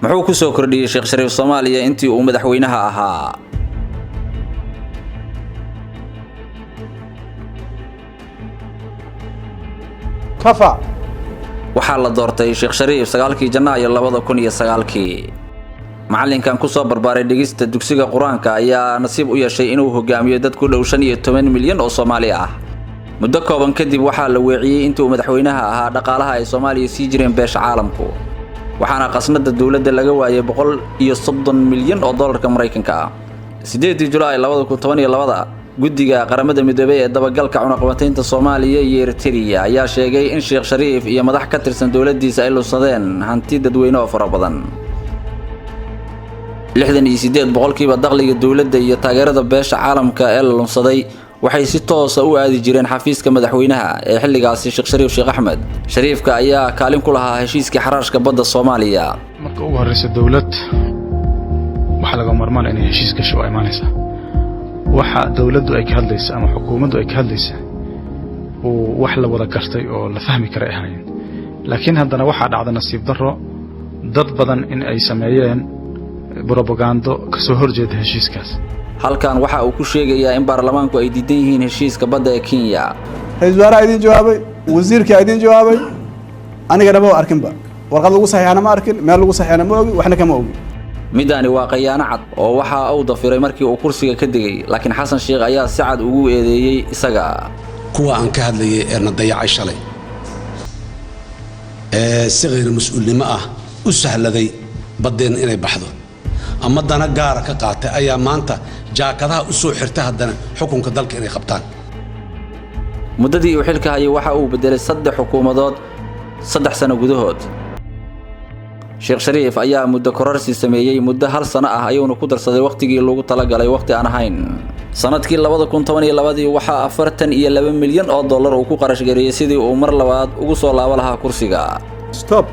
muxuu ku soo kordhiyay Sheekh Shariif Soomaaliya intii uu madaxweynaha ahaa. kafa waxaa la doortay Sheekh Shariif 9kii Janaayo 2009. macalinkan ku soo barbaaray dhigista dugsiga Quraanka ayaa nasiib u yeeshay inuu hogaamiyo dad ku dhow 15 milyan oo Soomaali ah. muddo kooban kadib waxaa la weeciyay intii uu madaxweynaha ahaa dhaqaalaha ay Soomaaliya sii jireen beesha caalamku. waxaana qasnada dawladda laga waayay 130 milyan oo dollarka Mareykanka ah. 8 Julaay 2012 guddiga qaramada midoobay ee dabagalka cunaqabataynta Soomaaliya iyo Eritrea ayaa sheegay in Sheekh Shariif iyo madax ka tirsan dawladdiisa ay lusadeen hanti dadweyne oo fara badan. 68% dakhliga dawladda iyo taageerada beesha caalamka ee la lunsaday waxay si toos ah u aadi jireen xafiiska madaxweynaha ee xilligaasi Sheekh Shariif Sheekh Axmed. Shariifka ayaa kaalin ku lahaa heshiiska xaraashka badda Soomaaliya. marka ugu horeysa dawlad waxa laga marmaan inay heshiis gasho ay imaanaysa waxa dawladdu ay ka hadlaysaa ama xukuumaddu ay ka hadlaysaa oo wax la wada gartay oo la fahmi kara ahayn laakiin haddana waxa dhacda nasiib darro dad badan in ay sameeyeen propaganda ka soo horjeeda heshiiskaas. halkan waxa uu ku sheegayaa in baarlamaanku ay diidan yihiin heshiiska badda ee Kenya. ra'iisul wasaaraha idin jawaabay wasiirka idin jawaabay aniga dhabo arkinba warqad lagu saxiixana ma arkin meel lagu saxiixana ma ogi waxna kama ogi. midani waa qayaano cad oo waxa uu dafiray markii uu kursiga ka digay laakiin Xasan Sheekh ayaa si cad ugu eedeeyay isaga kuwa aan ka hadlayay ee nadayacay shalay si غير mas'uulnimo ah u sahladay badeen inay baxdo ama dana gaar ka qaatay ayaa maanta jaakadaha u soo xirtay haddana xukunka dalka inay qabtaan. muddadii uu xilka hayay waxa uu bedelay 3 xukuumadood 3 sano gudahood. Sheekh Shariif ayaa muddo kororsi sameeyay muddo 1 sano ah ayuuna ku darsaday waqtigii loogu talagalay waqti aan ahayn. sanadkii 2012 waxa 42 milyan oo dollar uu ku qarash gareeyay sidii uu mar labaad ugu soo laaban lahaa kursiga. stop